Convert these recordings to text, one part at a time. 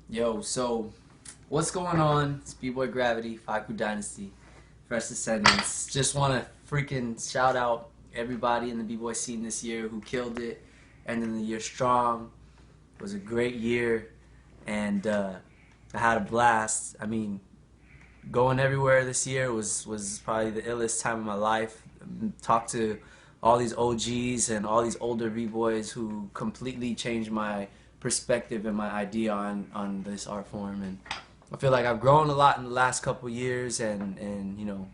Yo, so what's going on? It's B-Boy Gravity, Faku Dynasty, Fresh Descendants. Just want to freaking shout out everybody in the B-Boy scene this year who killed it, ending the year strong. It was a great year, and I had a blast. I mean, going everywhere this year was probably the illest time of my life. Talked to all these OGs and all these older B-boys who completely changed my perspective and my idea on this art form, and I feel like I've grown a lot in the last couple years, and you know,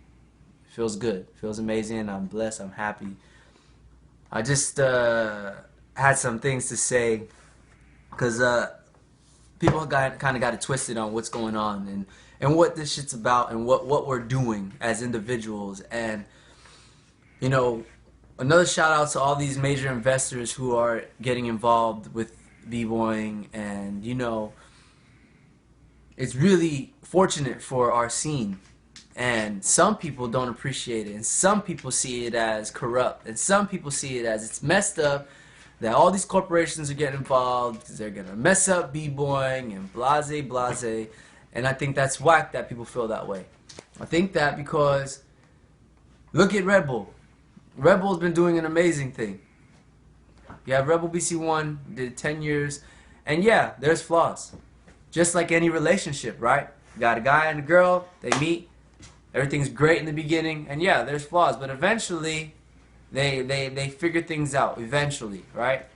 it feels good, it feels amazing. I'm blessed, I'm happy. I just had some things to say because people kind of got it twisted on what's going on and what this shit's about and what we're doing as individuals. And you know, another shout out to all these major investors who are getting involved with b-boying, and you know, it's really fortunate for our scene. And some people don't appreciate it, and some people see it as corrupt, and some people see it as it's messed up that all these corporations are getting involved because they're gonna mess up b-boying and blase blase. And I think that's whack that people feel that way. I think that because look at Red Bull. Red Bull's been doing an amazing thing. You have Rebel BC1, did 10 years, and yeah, there's flaws. Just like any relationship, right? You got a guy and a girl, they meet, everything's great in the beginning, and yeah, there's flaws, but eventually they figure things out, eventually, right?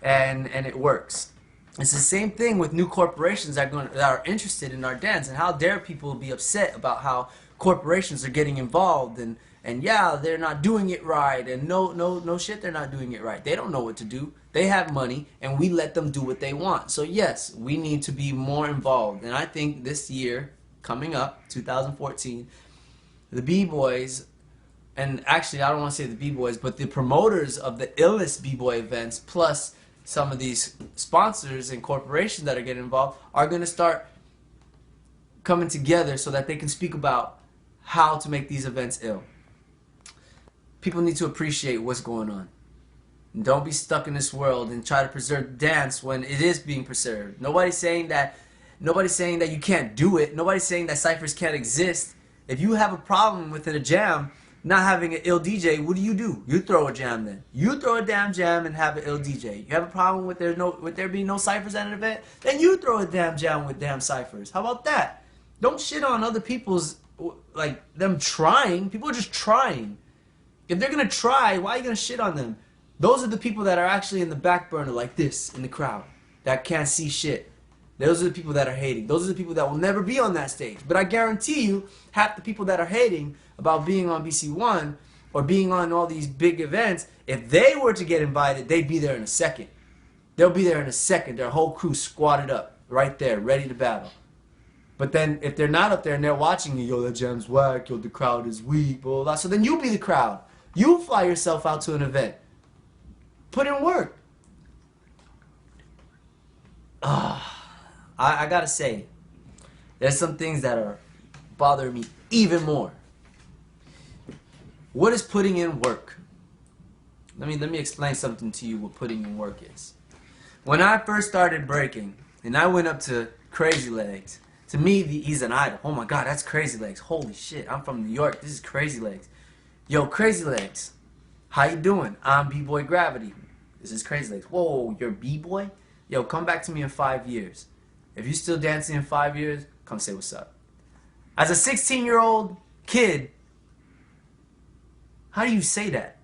And it works. It's the same thing with new corporations that are interested in our dance, and how dare people be upset about how corporations are getting involved, and yeah, they're not doing it right, and no shit, they're not doing it right. They don't know what to do. They have money, and we let them do what they want. So yes, we need to be more involved. And I think this year, coming up, 2014, the B-boys, and actually I don't want to say the B-boys, but the promoters of the illest B-boy events, plus some of these sponsors and corporations that are getting involved, are going to start coming together so that they can speak about how to make these events ill. People need to appreciate what's going on. And don't be stuck in this world and try to preserve dance when it is being preserved. Nobody's saying that you can't do it. Nobody's saying that ciphers can't exist. If you have a problem within a jam not having an ill DJ, what do? You throw a jam then. You throw a damn jam and have an ill DJ. You have a problem with there being no ciphers at an event? Then you throw a damn jam with damn ciphers. How about that? Don't shit on other people's, like, them trying. People are just trying. If they're gonna try, why are you gonna shit on them? Those are the people that are actually in the back burner like this in the crowd that can't see shit. Those are the people that are hating. Those are the people that will never be on that stage. But I guarantee you, half the people that are hating about being on BC1 or being on all these big events, if they were to get invited, they'd be there in a second. They'll be there in a second. Their whole crew squatted up right there, ready to battle. But then if they're not up there and they're watching you, yo, that jam's whack, yo, the crowd is weak, blah, blah, blah. So then you be the crowd. You fly yourself out to an event. Put in work. I gotta say, there's some things that are bothering me even more. What is putting in work? Let me explain something to you what putting in work is. When I first started breaking, and I went up to Crazy Legs, to me, he's an idol. Oh my God, that's Crazy Legs. Holy shit, I'm from New York. This is Crazy Legs. Yo, Crazy Legs, how you doing? I'm B-Boy Gravity. This is Crazy Legs. Whoa, you're B-Boy? Yo, come back to me in 5 years. If you're still dancing in 5 years, come say what's up. As a 16-year-old kid, how do you say that?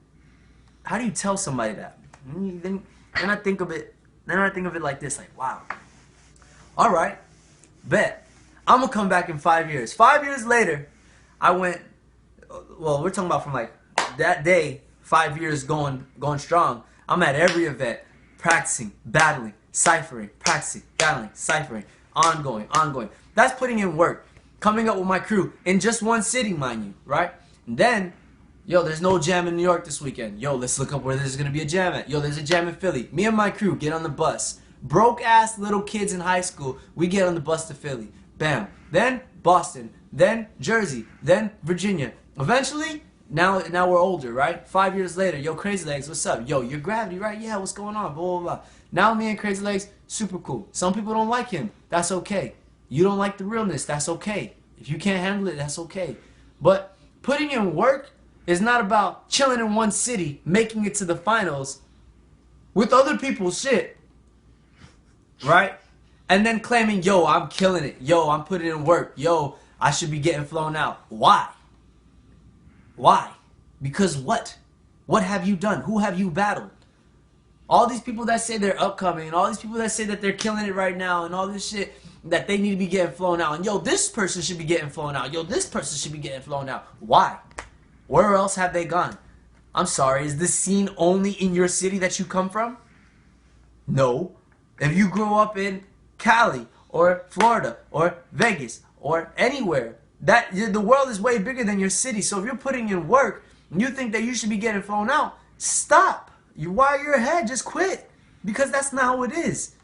How do you tell somebody that? Then I think of it like this, like, wow. All right, bet. I'm gonna come back in 5 years. 5 years later, I went, well, we're talking about from like that day, 5 years going strong. I'm at every event, practicing, battling, ciphering, practicing, battling, ciphering, ongoing. That's putting in work. Coming up with my crew in just one city, mind you, right? And then, yo, there's no jam in New York this weekend. Yo, let's look up where there's gonna be a jam at. Yo, there's a jam in Philly. Me and my crew get on the bus. Broke ass little kids in high school, we get on the bus to Philly. Bam. Then Boston. Then Jersey. Then Virginia. Eventually, Now we're older, right? 5 years later, yo, Crazy Legs, what's up? Yo, you're Gravity, right? Yeah, what's going on? Blah, blah, blah. Now me and Crazy Legs, super cool. Some people don't like him. That's okay. You don't like the realness. That's okay. If you can't handle it, that's okay. But putting in work is not about chilling in one city, making it to the finals with other people's shit, right? And then claiming, yo, I'm killing it. Yo, I'm putting in work. Yo, I should be getting flown out. Why? Why? Because what? What have you done? Who have you battled? All these people that say they're upcoming, and all these people that say that they're killing it right now, and all this shit that they need to be getting flown out. And yo, this person should be getting flown out. Yo, this person should be getting flown out. Why? Where else have they gone? I'm sorry, is this scene only in your city that you come from? No. If you grew up in Cali or Florida or Vegas or anywhere, that the world is way bigger than your city. So if you're putting in work and you think that you should be getting flown out, stop. While you're ahead, just quit, because that's not how it is.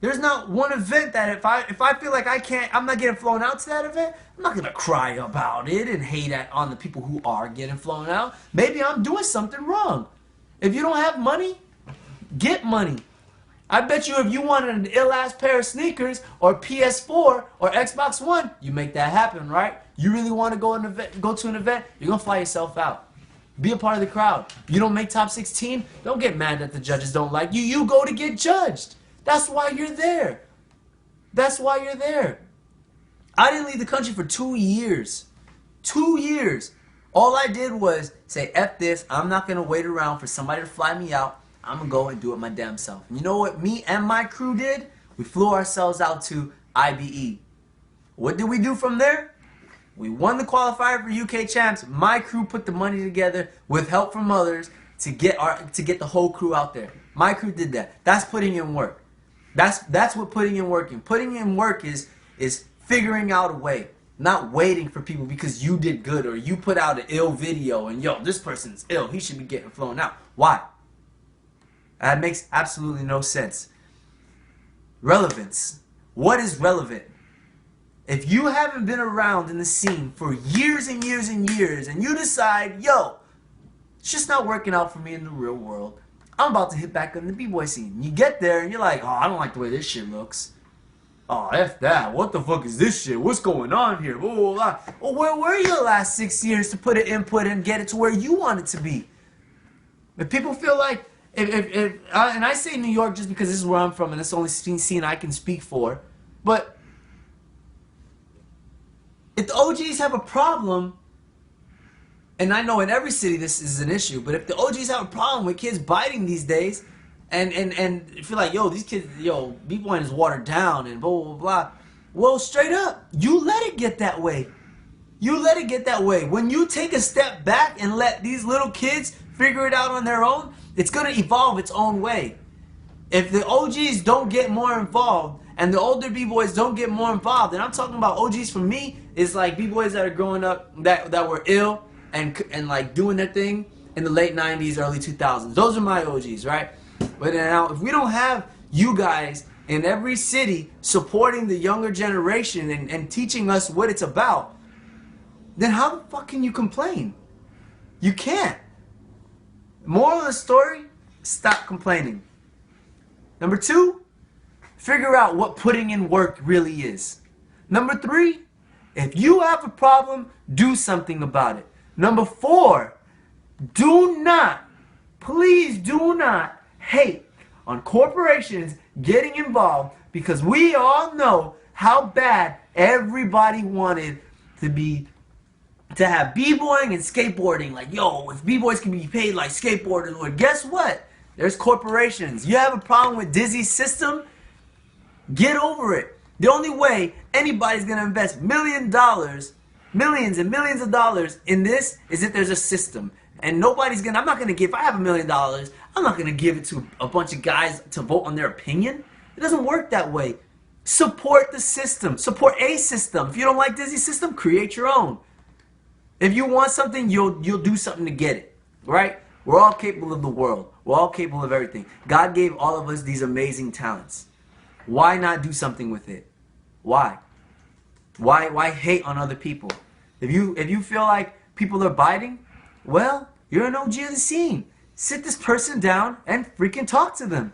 There's not one event that if I feel like I'm not getting flown out to that event, I'm not gonna cry about it and hate on the people who are getting flown out. Maybe I'm doing something wrong. If you don't have money, get money. I bet you if you wanted an ill-ass pair of sneakers or PS4 or Xbox One, you make that happen, right? You really want to go to an event, you're gonna fly yourself out. Be a part of the crowd. You don't make top 16, don't get mad that the judges don't like you. You go to get judged. That's why you're there. That's why you're there. I didn't leave the country for 2 years. 2 years. All I did was say, F this, I'm not going to wait around for somebody to fly me out. I'm going to go and do it my damn self. And you know what me and my crew did? We flew ourselves out to IBE. What did we do from there? We won the qualifier for UK champs. My crew put the money together with help from others to get the whole crew out there. My crew did that. That's putting in work. That's what putting in work is. Putting in work is figuring out a way, not waiting for people because you did good or you put out an ill video and yo, this person's ill, he should be getting flown out. Why? That makes absolutely no sense. Relevance. What is relevant? If you haven't been around in the scene for years and years and years and you decide, yo, it's just not working out for me in the real world, I'm about to hit back on the b-boy scene. You get there and you're like, oh, I don't like the way this shit looks. Oh, F that. What the fuck is this shit? What's going on here? Blah, blah, blah. Well, where were you the last 6 years to put an input and get it to where you want it to be? If people feel like, and I say New York just because this is where I'm from and it's the only scene I can speak for, but if the OGs have a problem, and I know in every city this is an issue, but if the OGs have a problem with kids biting these days, and feel like, yo, these kids, yo, b-boying is watered down and blah, blah, blah, well, straight up, you let it get that way. You let it get that way. When you take a step back and let these little kids figure it out on their own, it's going to evolve its own way. If the OGs don't get more involved and the older b-boys don't get more involved, and I'm talking about OGs for me, is like b-boys that are growing up that were ill and like doing their thing in the late 90s, early 2000s. Those are my OGs, right? But now, if we don't have you guys in every city supporting the younger generation and teaching us what it's about, then how the fuck can you complain? You can't. Moral of the story, stop complaining. Number 2, figure out what putting in work really is. Number 3, if you have a problem, do something about it. Number 4, do not, please do not hate on corporations getting involved, because we all know how bad everybody wanted to have b-boying and skateboarding. Like, yo, if b-boys can be paid like skateboarders would, guess what? There's corporations. You have a problem with Dizzy's system? Get over it. The only way anybody's going to invest millions and millions of dollars in this is if there's a system. And nobody's going to, I'm not going to give, if I have $1 million, I'm not going to give it to a bunch of guys to vote on their opinion. It doesn't work that way. Support the system. Support a system. If you don't like Dizzy's system, create your own. If you want something, you'll do something to get it. Right? We're all capable of the world. We're all capable of everything. God gave all of us these amazing talents. Why not do something with it? Why? Why hate on other people? If you feel like people are biting, well, you're an OG of the scene. Sit this person down and freaking talk to them.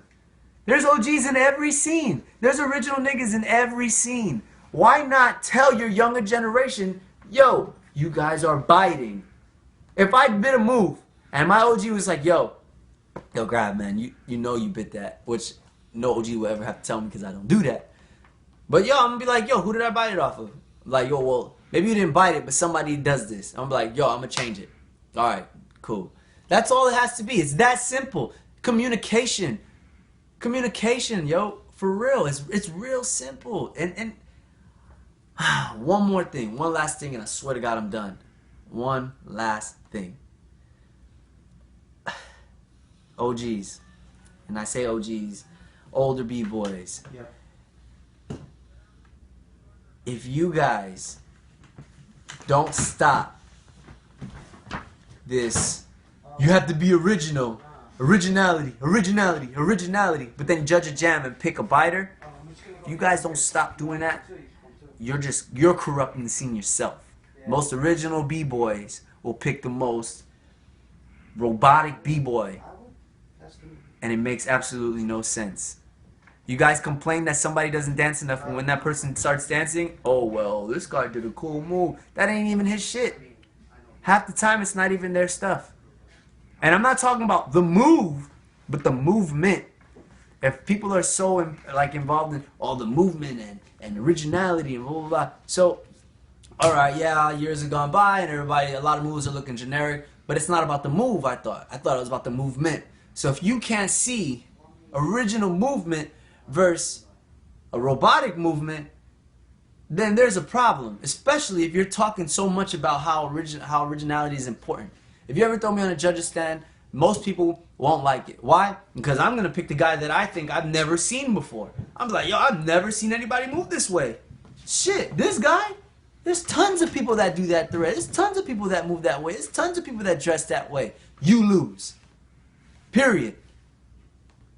There's OGs in every scene. There's original niggas in every scene. Why not tell your younger generation, yo, you guys are biting? If I bit a move and my OG was like, yo, grab, man, you know you bit that, which no OG will ever have to tell me because I don't do that. But yo, I'm gonna be like, yo, who did I bite it off of? Like, yo, well, maybe you didn't bite it, but somebody does this. I'm like, yo, I'm gonna change it. All right, cool. That's all it has to be. It's that simple. Communication, yo, for real. It's real simple. And one more thing, one last thing, and I swear to God, I'm done. One last thing. OGs, and I say OGs, older b-boys. Yeah. If you guys don't stop this, you have to be original, originality, but then judge a jam and pick a biter. If you guys don't stop doing that, you're corrupting the scene yourself. Most original b-boys will pick the most robotic b-boy, and it makes absolutely no sense. You guys complain that somebody doesn't dance enough, and when that person starts dancing, oh well, this guy did a cool move. That ain't even his shit. Half the time it's not even their stuff. And I'm not talking about the move, but the movement. If people are so involved in all the movement and originality and blah blah blah. So, alright, yeah, years have gone by and a lot of moves are looking generic, but it's not about the move, I thought it was about the movement. So if you can't see original movement versus a robotic movement, then there's a problem, especially if you're talking so much about how originality is important. If you ever throw me on a judge's stand, most people won't like it. Why? Because I'm going to pick the guy that I think I've never seen before. I'm like, yo, I've never seen anybody move this way. Shit, this guy, there's tons of people that do that thread. There's tons of people that move that way. There's tons of people that dress that way. You lose. Period.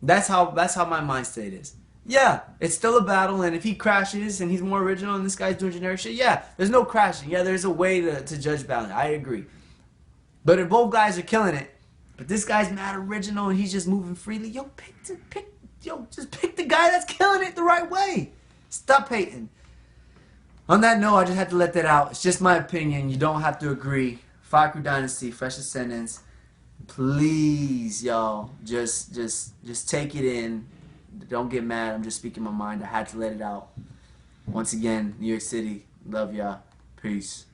That's how my mind state is. Yeah, it's still a battle, and if he crashes and he's more original and this guy's doing generic shit, yeah, there's no crashing. Yeah, there's a way to judge balance. I agree. But if both guys are killing it, but this guy's mad original and he's just moving freely, yo, just pick the guy that's killing it the right way. Stop hating. On that note, I just had to let that out. It's just my opinion. You don't have to agree. Fire Crew Dynasty, Fresh Ascendants. Please, y'all, just take it in. Don't get mad. I'm just speaking my mind. I had to let it out. Once again, New York City. Love y'all. Peace.